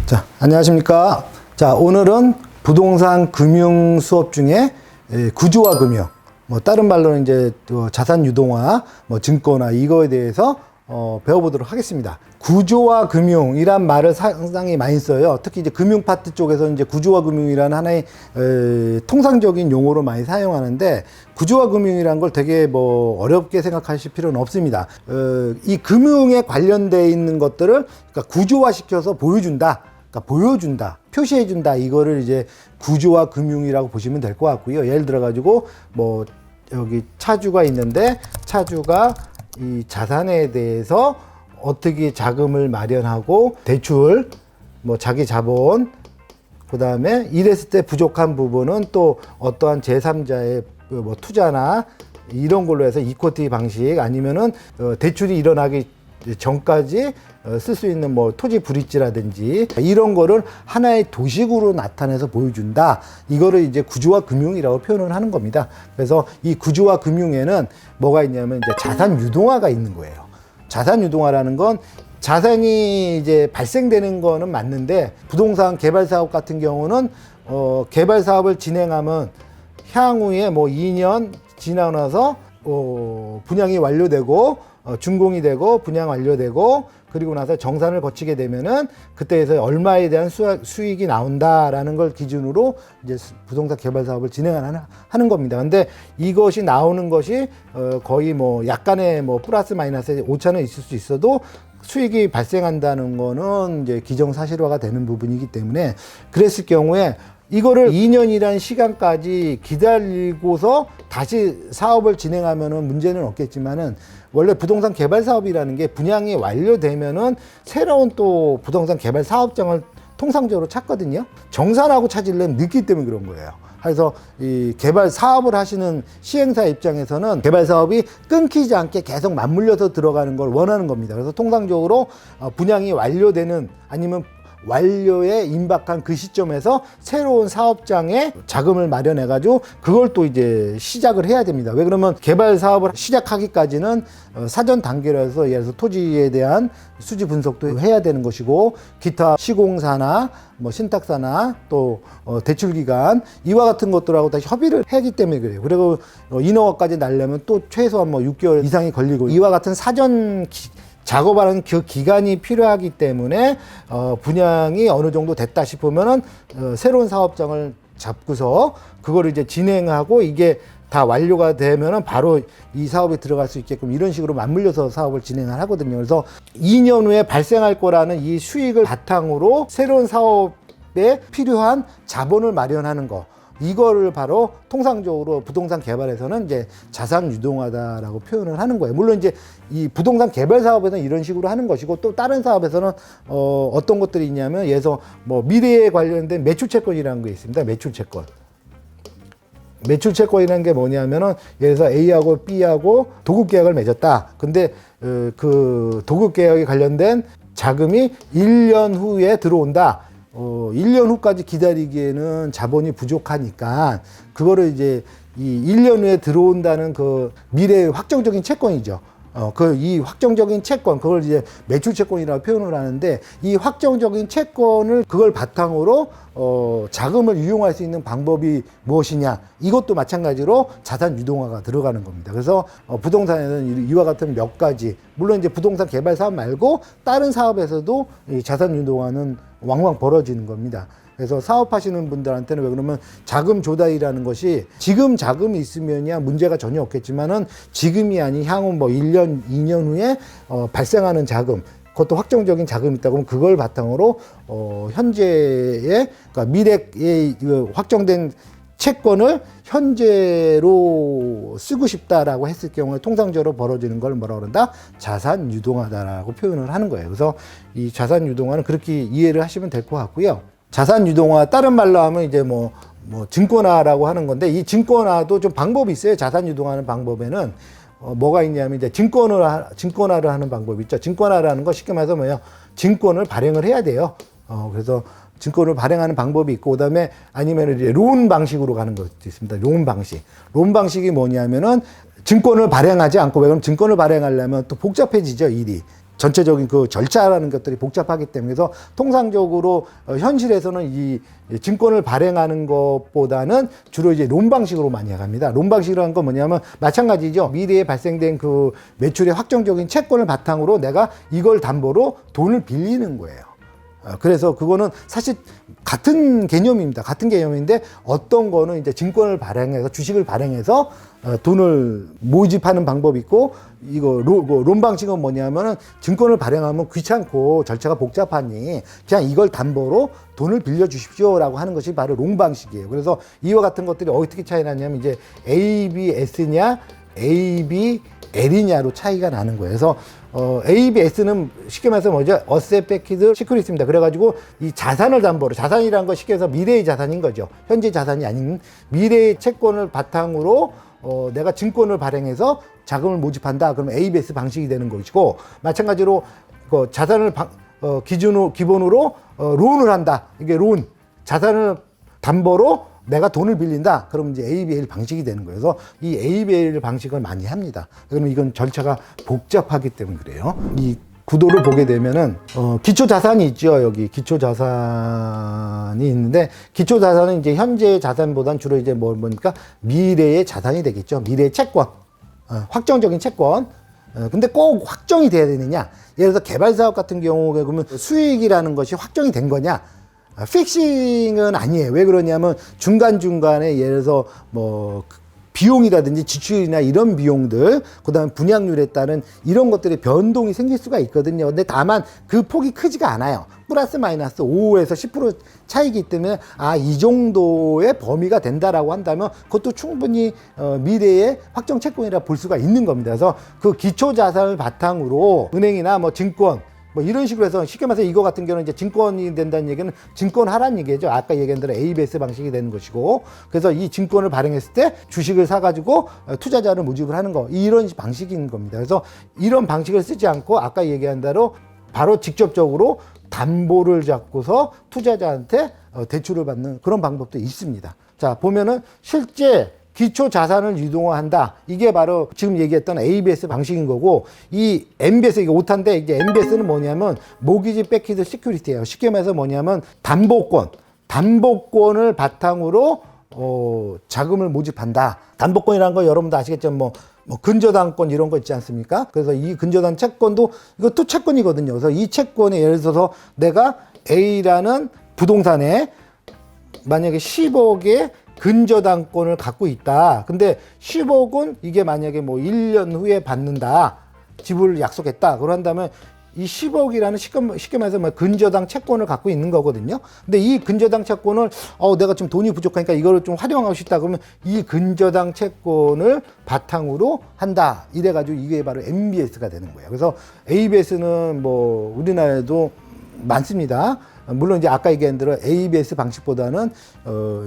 자, 안녕하십니까. 자, 오늘은 부동산 금융 수업 중에 구조화 금융, 다른 말로는 이제 자산 유동화, 증권화, 이거에 대해서 배워보도록 하겠습니다. 구조화 금융이란 말을 상당히 많이 써요. 특히 이제 금융 파트 쪽에서 이제 구조화 금융이라는 하나의 통상적인 용어로 많이 사용하는데, 구조화 금융이란 걸 되게 어렵게 생각하실 필요는 없습니다. 이 금융에 관련되어 있는 것들을 그러니까 구조화 시켜서 보여준다. 그러니까 보여준다, 표시해준다. 이거를 이제 구조화 금융이라고 보시면 될 것 같고요. 예를 들어가지고 여기 차주가 있는데, 차주가 이 자산에 대해서 어떻게 자금을 마련하고 대출, 자기 자본, 그 다음에 이랬을 때 부족한 부분은 또 어떠한 제3자의 투자나 이런 걸로 해서 이쿼티 방식, 아니면은 대출이 일어나기 전까지 쓸 수 있는 토지 브릿지라든지 이런 거를 하나의 도식으로 나타내서 보여준다. 이거를 이제 구조화 금융이라고 표현을 하는 겁니다. 그래서 이 구조화 금융에는 뭐가 있냐면 이제 자산 유동화가 있는 거예요. 자산 유동화라는 건 자산이 이제 발생되는 거는 맞는데, 부동산 개발 사업 같은 경우는 개발 사업을 진행하면 향후에 2년 지나고 나서 분양이 완료되고 준공이 되고 분양 완료되고, 그리고 나서 정산을 거치게 되면은 그때에서 얼마에 대한 수익이 나온다라는 걸 기준으로 이제 부동산 개발 사업을 진행하는 겁니다. 근데 이것이 나오는 것이 거의 약간의 플러스 마이너스 오차는 있을 수 있어도 수익이 발생한다는 거는 이제 기정사실화가 되는 부분이기 때문에, 그랬을 경우에 이거를 2년이라는 시간까지 기다리고서 다시 사업을 진행하면은 문제는 없겠지만은, 원래 부동산 개발 사업이라는 게 분양이 완료되면은 새로운 또 부동산 개발 사업장을 통상적으로 찾거든요. 정산하고 찾으려면 늦기 때문에 그런 거예요. 그래서 이 개발 사업을 하시는 시행사 입장에서는 개발 사업이 끊기지 않게 계속 맞물려서 들어가는 걸 원하는 겁니다. 그래서 통상적으로 분양이 완료되는, 아니면 완료에 임박한 그 시점에서 새로운 사업장에 자금을 마련해 가지고 그걸 또 이제 시작을 해야 됩니다. 왜 그러면 개발 사업을 시작하기까지는 사전 단계로서, 예를 들어서 토지에 대한 수지 분석도 해야 되는 것이고, 기타 시공사나 신탁사나 또 대출 기관, 이와 같은 것들하고 다 협의를 하기 때문에 그래요. 그리고 인허가까지 날려면 또 최소한 6개월 이상이 걸리고, 이와 같은 사전 작업하는 그 기간이 필요하기 때문에 분양이 어느 정도 됐다 싶으면은 새로운 사업장을 잡고서 그거를 이제 진행하고, 이게 다 완료가 되면은 바로 이 사업에 들어갈 수 있게끔 이런 식으로 맞물려서 사업을 진행을 하거든요. 그래서 2년 후에 발생할 거라는 이 수익을 바탕으로 새로운 사업에 필요한 자본을 마련하는 거, 이거를 바로 통상적으로 부동산 개발에서는 이제 자산 유동화다라고 표현을 하는 거예요. 물론 이제 이 부동산 개발 사업에서는 이런 식으로 하는 것이고, 또 다른 사업에서는 어떤 것들이 있냐면, 예를 들어서 미래에 관련된 매출 채권이라는 게 있습니다. 매출 채권. 매출 채권이라는 게 뭐냐면은, 예를 들어서 A하고 B하고 도급 계약을 맺었다. 근데 그 도급 계약에 관련된 자금이 1년 후에 들어온다. 1년 후까지 기다리기에는 자본이 부족하니까, 그거를 이제 이 1년 후에 들어온다는 그 미래의 확정적인 채권이죠. 이 확정적인 채권, 그걸 이제 매출 채권이라고 표현을 하는데, 이 확정적인 채권을 그걸 바탕으로 자금을 유용할 수 있는 방법이 무엇이냐, 이것도 마찬가지로 자산 유동화가 들어가는 겁니다. 그래서 부동산에는 이와 같은 몇 가지, 물론 이제 부동산 개발 사업 말고 다른 사업에서도 이 자산 유동화는 왕왕 벌어지는 겁니다. 그래서 사업하시는 분들한테는, 왜 그러면 자금 조달이라는 것이 지금 자금이 있으면야 문제가 전혀 없겠지만은, 지금이 아닌 향후 1년, 2년 후에 발생하는 자금, 그것도 확정적인 자금이 있다고 하면 그걸 바탕으로 현재의, 그러니까 미래의 확정된 채권을 현재로 쓰고 싶다라고 했을 경우에 통상적으로 벌어지는 걸 뭐라 그런다? 자산 유동화다라고 표현을 하는 거예요. 그래서 이 자산 유동화는 그렇게 이해를 하시면 될 것 같고요. 자산 유동화, 다른 말로 하면 이제 증권화라고 하는 건데, 이 증권화도 좀 방법이 있어요. 자산 유동화하는 방법에는 뭐가 있냐면, 이제 증권화를 하는 방법이 있죠. 증권화라는 거 쉽게 말해서 뭐예요? 증권을 발행을 해야 돼요. 그래서 증권을 발행하는 방법이 있고, 그다음에 아니면 이제 론 방식으로 가는 것도 있습니다. 론 방식. 론 방식이 뭐냐면은 증권을 발행하지 않고, 왜 그러면 증권을 발행하려면 또 복잡해지죠, 일이. 전체적인 그 절차라는 것들이 복잡하기 때문에 그래서 통상적으로 현실에서는 이 증권을 발행하는 것보다는 주로 이제 론 방식으로 많이 합니다. 론 방식이라는 건 뭐냐면 마찬가지죠. 미래에 발생된 그 매출의 확정적인 채권을 바탕으로 내가 이걸 담보로 돈을 빌리는 거예요. 그래서 그거는 사실 같은 개념입니다. 같은 개념인데 어떤 거는 이제 증권을 발행해서 주식을 발행해서 돈을 모집하는 방법이 있고 이거 론 방식은 뭐냐면은 증권을 발행하면 귀찮고 절차가 복잡하니 그냥 이걸 담보로 돈을 빌려 주십시오라고 하는 것이 바로 론 방식이에요. 그래서 이와 같은 것들이 어떻게 차이 나냐면 이제 ABS냐 ABL이냐로 차이가 나는 거예요. 그래서 ABS는 쉽게 말해서 뭐죠? 어셋 백키드 시큐리티입니다. 그래가지고 이 자산을 담보로, 자산이라는 거 쉽게 해서 미래의 자산인 거죠. 현재 자산이 아닌 미래의 채권을 바탕으로 내가 증권을 발행해서 자금을 모집한다. 그러면 ABS 방식이 되는 것이고, 마찬가지로 그 자산을 기본으로 론을 한다. 이게 론, 자산을 담보로 내가 돈을 빌린다. 그러면 이제 ABL 방식이 되는 거예요. 그래서 이 ABL 방식을 많이 합니다. 그러면 이건 절차가 복잡하기 때문에 그래요. 이 구도를 보게 되면은 기초 자산이 있죠. 여기 기초 자산이 있는데 기초 자산은 이제 현재 자산보다는 주로 이제 뭐니까 미래의 자산이 되겠죠. 미래의 채권, 확정적인 채권. 근데 꼭 확정이 돼야 되느냐? 예를 들어서 개발 사업 같은 경우에 그러면 수익이라는 것이 확정이 된 거냐? 픽싱은 아니에요. 왜 그러냐면 중간중간에 예를 들어서 뭐 비용이라든지 지출이나 이런 비용들, 그 다음에 분양률에 따른 이런 것들이 변동이 생길 수가 있거든요. 근데 다만 그 폭이 크지가 않아요. 플러스 마이너스 5에서 10% 차이기 때문에 이 정도의 범위가 된다라고 한다면 그것도 충분히 미래의 확정 채권이라 볼 수가 있는 겁니다. 그래서 그 기초 자산을 바탕으로 은행이나 뭐 증권 뭐 이런 식으로 해서 쉽게 말해서 이거 같은 경우는 이제 증권이 된다는 얘기는 증권하라는 얘기죠. 아까 얘기한 대로 ABS 방식이 되는 것이고, 그래서 이 증권을 발행했을 때 주식을 사가지고 투자자를 모집을 하는 거, 이런 방식인 겁니다. 그래서 이런 방식을 쓰지 않고 아까 얘기한 대로 바로 직접적으로 담보를 잡고서 투자자한테 대출을 받는 그런 방법도 있습니다. 자, 보면은 실제 기초 자산을 유동화한다. 이게 바로 지금 얘기했던 ABS 방식인 거고, 이 MBS, 이게 오타인데, 이게 MBS는 뭐냐면, 모기지 백키드 시큐리티예요. 쉽게 말해서 뭐냐면, 담보권을 바탕으로, 자금을 모집한다. 담보권이라는 거 여러분도 아시겠죠? 뭐 근저당권 이런 거 있지 않습니까? 그래서 이 근저당 채권도, 이것도 채권이거든요. 그래서 이 채권에 예를 들어서 내가 A라는 부동산에 만약에 10억의 근저당권을 갖고 있다. 근데 10억은 이게 만약에 뭐 1년 후에 받는다. 지불을 약속했다. 그런다면 이 10억이라는 쉽게 말해서 뭐 근저당 채권을 갖고 있는 거거든요. 근데 이 근저당 채권을 내가 좀 돈이 부족하니까 이거를 좀 활용하고 싶다. 그러면 이 근저당 채권을 바탕으로 한다. 이래가지고 이게 바로 MBS가 되는 거예요. 그래서 ABS는 뭐 우리나라에도 많습니다. 물론 이제 아까 얘기한 대로 ABS 방식보다는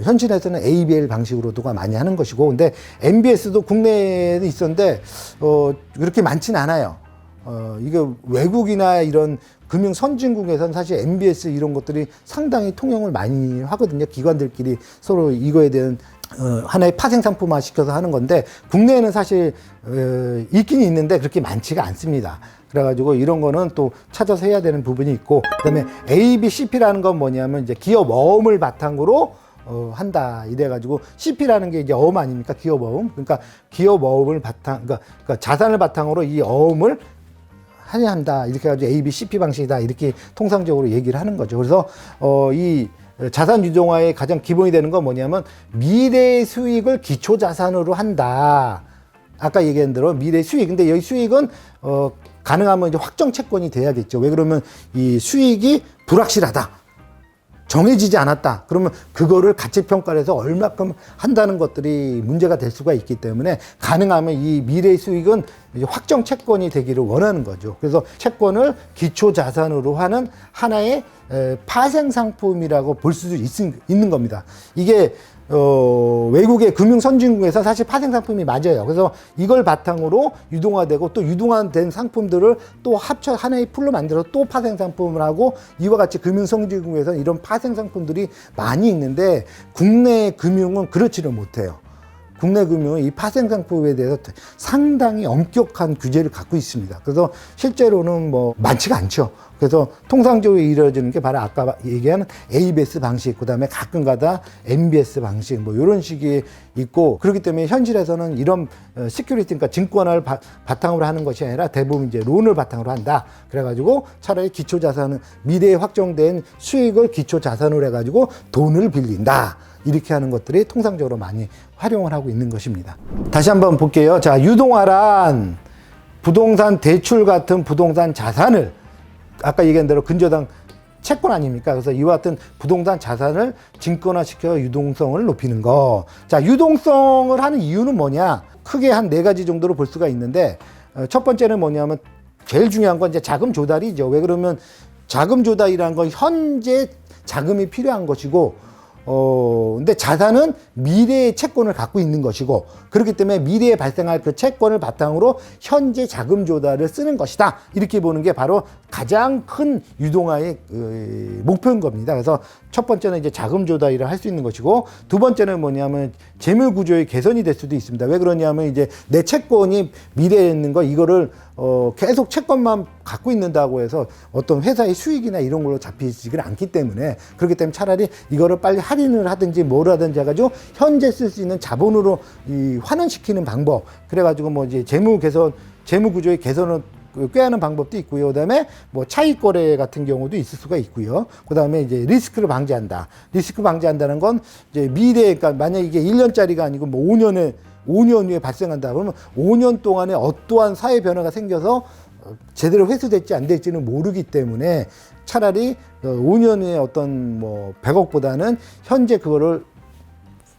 현실에서는 ABL 방식으로도 많이 하는 것이고, 근데 MBS도 국내에 있었는데 그렇게 많지는 않아요. 이게 외국이나 이런 금융 선진국에서는 사실 MBS 이런 것들이 상당히 통용을 많이 하거든요. 기관들끼리 서로 이거에 대한 하나의 파생 상품화 시켜서 하는 건데, 국내에는 사실 있긴 있는데 그렇게 많지가 않습니다. 그래가지고 이런 거는 또 찾아서 해야 되는 부분이 있고, 그다음에 ABCP라는 건 뭐냐면 이제 기업 어음을 바탕으로 한다. 이래가지고 CP라는 게 이제 어음 아닙니까? 기업 어음. 그러니까 기업 어음을 그러니까 자산을 바탕으로 이 어음을 한다. 이렇게 해가지고 ABCP 방식이다. 이렇게 통상적으로 얘기를 하는 거죠. 그래서 이 자산 유동화의 가장 기본이 되는 건 뭐냐면 미래의 수익을 기초 자산으로 한다. 아까 얘기한 대로 미래 수익. 근데 여기 수익은 가능하면 이제 확정 채권이 돼야겠죠. 왜 그러면 이 수익이 불확실하다. 정해지지 않았다. 그러면 그거를 가치 평가를 해서 얼마큼 한다는 것들이 문제가 될 수가 있기 때문에 가능하면 이 미래 수익은 이제 확정 채권이 되기를 원하는 거죠. 그래서 채권을 기초 자산으로 하는 하나의 파생 상품이라고 볼 수도 있는 겁니다. 이게 외국의 금융 선진국에서 사실 파생 상품이 맞아요. 그래서 이걸 바탕으로 유동화되고 또 유동화된 상품들을 또 합쳐 하나의 풀로 만들어서 또 파생 상품을 하고, 이와 같이 금융 선진국에서 이런 파생 상품들이 많이 있는데 국내 금융은 그렇지를 못해요. 국내 금융은 이 파생상품에 대해서 상당히 엄격한 규제를 갖고 있습니다. 그래서 실제로는 뭐 많지가 않죠. 그래서 통상적으로 이루어지는 게 바로 아까 얘기하는 ABS 방식, 그 다음에 가끔가다 MBS 방식, 뭐 이런 식이 있고, 그렇기 때문에 현실에서는 이런 시큐리티, 그러니까 증권을 바탕으로 하는 것이 아니라 대부분 이제 론을 바탕으로 한다. 그래가지고 차라리 기초자산은 미래에 확정된 수익을 기초자산으로 해가지고 돈을 빌린다. 이렇게 하는 것들이 통상적으로 많이 활용을 하고 있는 것입니다. 다시 한번 볼게요. 자, 유동화란 부동산 대출 같은 부동산 자산을 아까 얘기한 대로 근저당 채권 아닙니까? 그래서 이와 같은 부동산 자산을 증권화시켜 유동성을 높이는 거. 자, 유동성을 하는 이유는 뭐냐? 크게 한 4가지 정도로 볼 수가 있는데, 첫 번째는 뭐냐면 제일 중요한 건 이제 자금 조달이죠. 왜 그러면 자금 조달이라는 건 현재 자금이 필요한 것이고, 근데 자산은 미래의 채권을 갖고 있는 것이고, 그렇기 때문에 미래에 발생할 그 채권을 바탕으로 현재 자금 조달을 쓰는 것이다. 이렇게 보는 게 바로 가장 큰 유동화의 목표인 겁니다. 그래서 첫 번째는 이제 자금 조달이라 할 수 있는 것이고, 두 번째는 뭐냐면 재물 구조의 개선이 될 수도 있습니다. 왜 그러냐면 이제 내 채권이 미래에 있는 거, 이거를 계속 채권만 갖고 있는다고 해서 어떤 회사의 수익이나 이런 걸로 잡히지를 않기 때문에, 그렇기 때문에 차라리 이거를 빨리 할인을 하든지 뭘 하든지 해가지고 현재 쓸 수 있는 자본으로 환원시키는 방법, 그래가지고 뭐 이제 재무 구조의 개선을 꾀하는 방법도 있고요. 그다음에 뭐 차익 거래 같은 경우도 있을 수가 있고요. 그다음에 이제 리스크를 방지한다. 리스크 방지한다는 건 이제 미래에, 그러니까 만약 이게 1년짜리가 아니고 뭐 5년 후에 발생한다. 그러면 5년 동안에 어떠한 사회 변화가 생겨서 제대로 회수될지 안 될지는 모르기 때문에 차라리 5년 후에 어떤 뭐 100억보다는 현재 그거를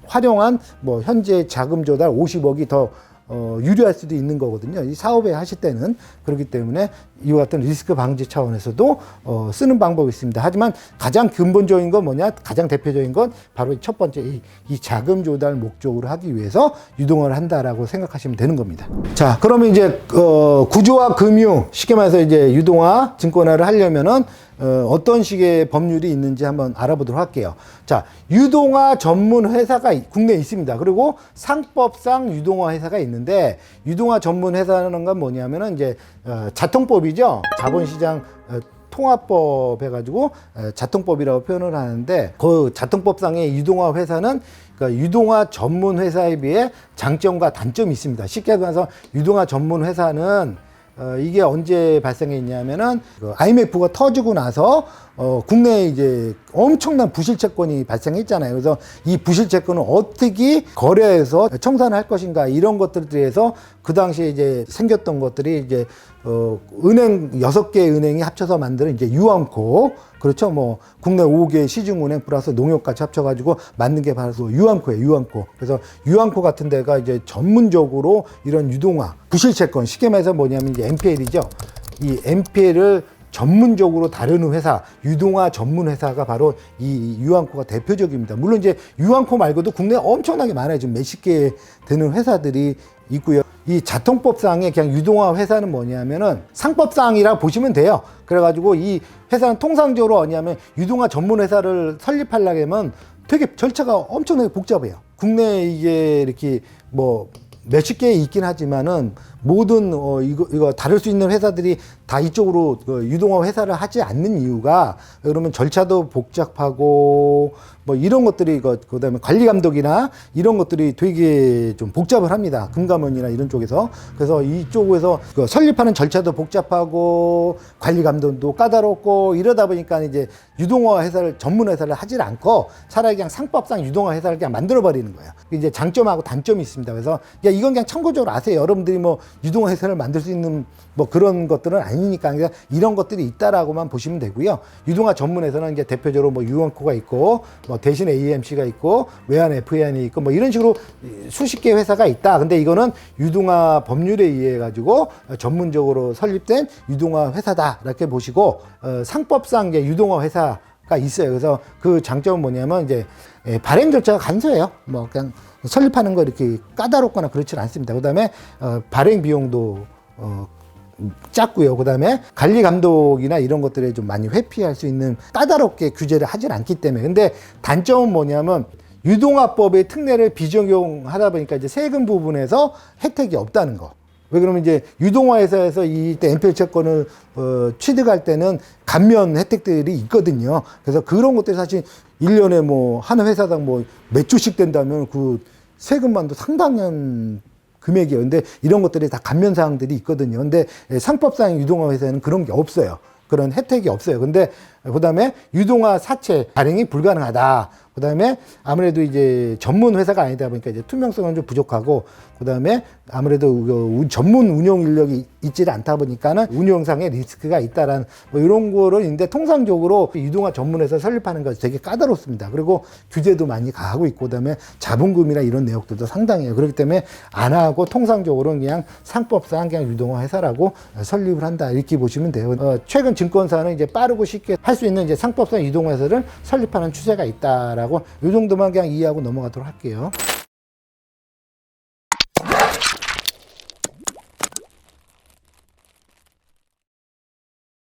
활용한 뭐 현재 자금 조달 50억이 더 유리할 수도 있는 거거든요. 이 사업에 하실 때는. 그렇기 때문에 이와 같은 리스크 방지 차원에서도 쓰는 방법이 있습니다. 하지만 가장 근본적인 건 뭐냐? 가장 대표적인 건 바로 첫 번째 이 자금 조달 목적으로 하기 위해서 유동화를 한다라고 생각하시면 되는 겁니다. 자, 그러면 이제 구조화 금융, 쉽게 말해서 이제 유동화, 증권화를 하려면은 어떤 식의 법률이 있는지 한번 알아보도록 할게요. 자, 유동화 전문 회사가 국내에 있습니다. 그리고 상법상 유동화 회사가 있는데, 유동화 전문 회사는 건 뭐냐면은 이제 자통법이죠. 자본시장 통합법 해가지고 자통법이라고 표현을 하는데, 그 자통법상의 유동화 회사는 그러니까 유동화 전문 회사에 비해 장점과 단점이 있습니다. 쉽게 말해서 유동화 전문 회사는 이게 언제 발생했냐면은 그 IMF가 터지고 나서 국내에 이제 엄청난 부실채권이 발생했잖아요. 그래서 이 부실채권을 어떻게 거래해서 청산할 것인가, 이런 것들에 대해서 그 당시에 이제 생겼던 것들이 이제 은행 6개 은행이 합쳐서 만드는 이제 유암코, 그렇죠. 뭐 국내 5개 시중은행 플러스 농협까지 합쳐가지고 만든 게 바로 유암코예요. 유암코. 그래서 유암코 같은 데가 이제 전문적으로 이런 유동화, 부실채권, 쉽게 말해서 뭐냐면 이제 NPL이죠. 이 NPL을 전문적으로 다루는 회사, 유동화 전문 회사가 바로 이 유암코가 대표적입니다. 물론 이제 유암코 말고도 국내에 엄청나게 많아요. 지금 몇십 개 되는 회사들이 있고요. 이 자통법상의 그냥 유동화 회사는 뭐냐면은 상법상이라 보시면 돼요. 그래가지고 이 회사는 통상적으로 뭐냐면 유동화 전문 회사를 설립하려면 되게 절차가 엄청나게 복잡해요. 국내에 이게 이렇게 뭐 몇십 개 있긴 하지만은 모든 이거 다룰 수 있는 회사들이 다 이쪽으로 유동화 회사를 하지 않는 이유가, 그러면 절차도 복잡하고 뭐 이런 것들이 그다음에 관리 감독이나 이런 것들이 되게 좀 복잡을 합니다. 금감원이나 이런 쪽에서. 그래서 이쪽에서 설립하는 절차도 복잡하고 관리 감독도 까다롭고 이러다 보니까 이제 유동화 회사를 전문 회사를 하질 않고 차라리 그냥 상법상 유동화 회사를 그냥 만들어 버리는 거예요. 이제 장점하고 단점이 있습니다. 그래서 이건 그냥 참고적으로 아세요. 여러분들이 뭐 유동화 회사를 만들 수 있는 뭐 그런 것들은 아니니까 그냥 이런 것들이 있다라고만 보시면 되고요. 유동화 전문에서는 이제 대표적으로 뭐 유원코가 있고 뭐 대신 AMC가 있고 외환 FAN이 있고 뭐 이런 식으로 수십 개 회사가 있다. 근데 이거는 유동화 법률에 의해 가지고 전문적으로 설립된 유동화 회사다 이렇게 보시고, 상법상 이제 유동화 회사가 있어요. 그래서 그 장점은 뭐냐면 이제 발행 절차가 간소해요. 뭐 그냥 설립하는 거 이렇게 까다롭거나 그렇지 않습니다. 그다음에 발행 비용도 작고요. 그다음에 관리 감독이나 이런 것들에 좀 많이 회피할 수 있는 까다롭게 규제를 하진 않기 때문에. 근데 단점은 뭐냐면 유동화법의 특례를 비적용하다 보니까 이제 세금 부분에서 혜택이 없다는 거. 왜 그러면 이제 유동화 회사에서 이때 NPL 채권을 취득할 때는 감면 혜택들이 있거든요. 그래서 그런 것들이 사실 1년에 뭐 한 회사당 뭐 몇 주씩 된다면 그 세금만도 상당한 금액이에요. 근데 이런 것들이 다 감면 사항들이 있거든요. 근데 상법상 유동화 회사에는 그런 게 없어요. 그런 혜택이 없어요. 근데 그다음에 유동화 사채 발행이 불가능하다. 그다음에 아무래도 이제 전문 회사가 아니다 보니까 이제 투명성은 좀 부족하고, 그다음에 아무래도 전문 운영 인력이 있지 않다 보니까는 운영상의 리스크가 있다라는 뭐 이런 거를 있는데, 통상적으로 유동화 전문회사 설립하는 것이 되게 까다롭습니다. 그리고 규제도 많이 가하고 있고, 그다음에 자본금이나 이런 내역들도 상당해요. 그렇기 때문에 안 하고 통상적으로는 그냥 상법상 그냥 유동화 회사라고 설립을 한다, 이렇게 보시면 돼요. 최근 증권사는 이제 빠르고 쉽게 할 수 있는 이제 상법상 유동화 회사를 설립하는 추세가 있다라고, 이 정도만 그냥 이해하고 넘어가도록 할게요.